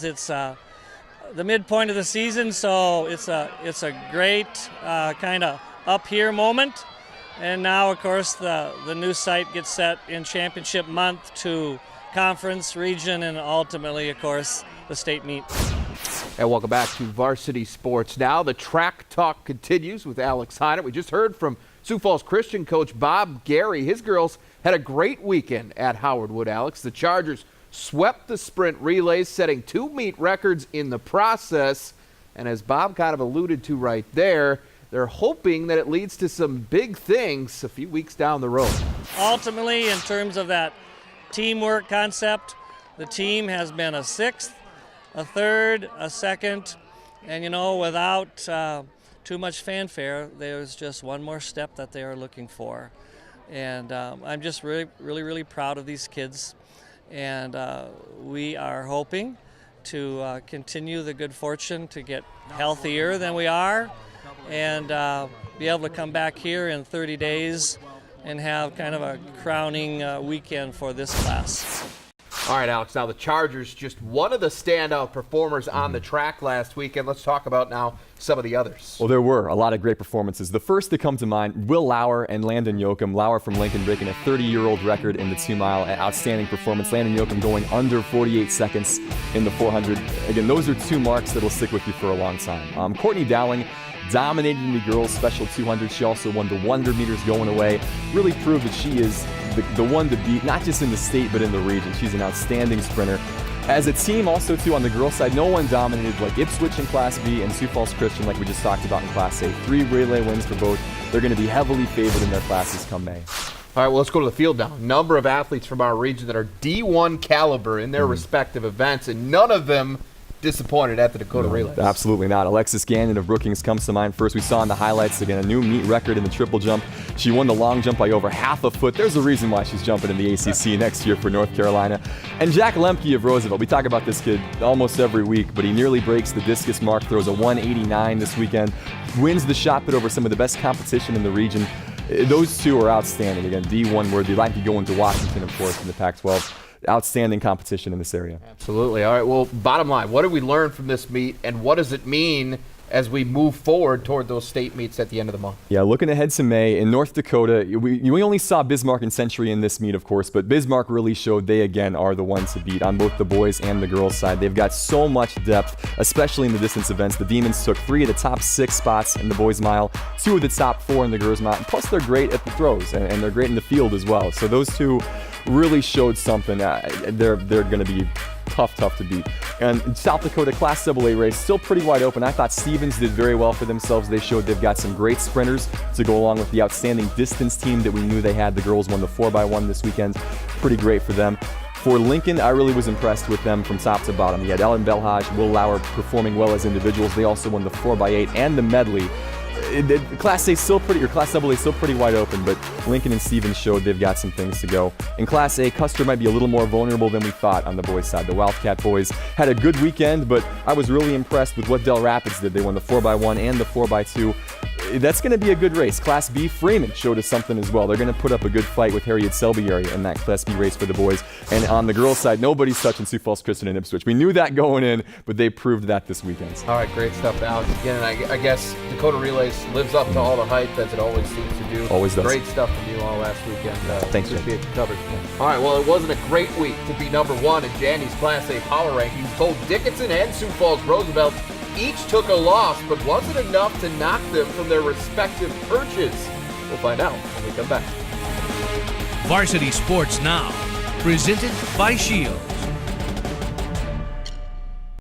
It's the midpoint of the season, so it's a great kind of up here moment. And now, of course, the new site gets set in championship month to conference, region, and ultimately, of course, the state meet. And welcome back to Varsity Sports Now. The track talk continues with Alex Heinert. We just heard from Sioux Falls Christian coach Bob Gary. His girls had a great weekend at Howard Wood, Alex. The Chargers swept the sprint relays, setting 2 meet records in the process. And as Bob kind of alluded to right there, they're hoping that it leads to some big things a few weeks down the road. Ultimately, in terms of that teamwork concept, the team has been a 6th, a 3rd, a 2nd, and without too much fanfare, there's just one more step that they are looking for. And I'm just really proud of these kids. And we are hoping to continue the good fortune to get healthier than we are and be able to come back here in 30 days and have kind of a crowning weekend for this class. All right, Alex, now the Chargers, just one of the standout performers on the track last weekend. Let's talk about now some of the others. Well, there were a lot of great performances. The first to come to mind, Will Lauer and Landon Yoakum. Lauer from Lincoln breaking a 30-year-old record in the 2-mile. Outstanding performance. Landon Yoakum going under 48 seconds in the 400. Again, those are 2 marks that will stick with you for a long time. Courtney Dowling dominated in the girls' special 200. She also won the 100 meters going away. Really proved that she is the one to beat, not just in the state, but in the region. She's an outstanding sprinter. As a team, also, too, on the girls' side, no one dominated like Ipswich in Class B and Sioux Falls Christian, like we just talked about in Class A. 3 relay wins for both. They're going to be heavily favored in their classes come May. All right, well, let's go to the field now. Number of athletes from our region that are D1 caliber in their respective events, and none of them disappointed at the Dakota Relays. Absolutely not. Alexis Gannon of Brookings comes to mind first. We saw in the highlights, again, a new meet record in the triple jump. She won the long jump by over half a foot. There's a reason why she's jumping in the ACC next year for North Carolina. And Jack Lemke of Roosevelt. We talk about this kid almost every week, but he nearly breaks the discus mark, throws a 189 this weekend, wins the shot put over some of the best competition in the region. Those 2 are outstanding. Again, D1 worthy. Like to go into Washington, of course, in the Pac-12. Outstanding competition in this area. Absolutely. All right, well, bottom line, what did we learn from this meet, and what does it mean as we move forward toward those state meets at the end of the month? Yeah, looking ahead to May, in North Dakota, we only saw Bismarck and Century in this meet, of course, but Bismarck really showed they, again, are the ones to beat on both the boys and the girls' side. They've got so much depth, especially in the distance events. The Demons took 3 of the top 6 spots in the boys' mile, 2 of the top 4 in the girls' mile, plus they're great at the throws, and they're great in the field as well. So those 2 really showed something. They're going to be tough to beat. And South Dakota Class AA race, still pretty wide open. I thought Stevens did very well for themselves. They showed they've got some great sprinters to go along with the outstanding distance team that we knew they had. The girls won the 4x1 this weekend. Pretty great for them. For Lincoln, I really was impressed with them from top to bottom. You had Ellen Belhaj, Will Lauer performing well as individuals. They also won the 4x8 and the medley. Class A still pretty, or Class AA still pretty wide open, but Lincoln and Stevens showed they've got some things to go. In Class A, Custer might be a little more vulnerable than we thought on the boys' side. The Wildcat boys had a good weekend, but I was really impressed with what Del Rapids did. They won the 4x1 and the 4x2. That's going to be a good race. Class B, Freeman showed us something as well. They're going to put up a good fight with Harriet Selby area in that Class B race for the boys. And on the girls' side, nobody's touching Sioux Falls Christian and Ipswich. We knew that going in, but they proved that this weekend. All right, great stuff, Alex. Again, I guess Dakota Relays lives up to all the hype as it always seems to do. Always does. Great stuff from you all last weekend. Thanks, Jim. Appreciate the coverage. All right, well, it wasn't a great week to be number 1 in Jandy's Class A power rankings. Both Dickinson and Sioux Falls Roosevelt each took a loss, but wasn't enough to knock them from their respective perches. We'll find out when we come back. Varsity Sports Now, presented by Shield.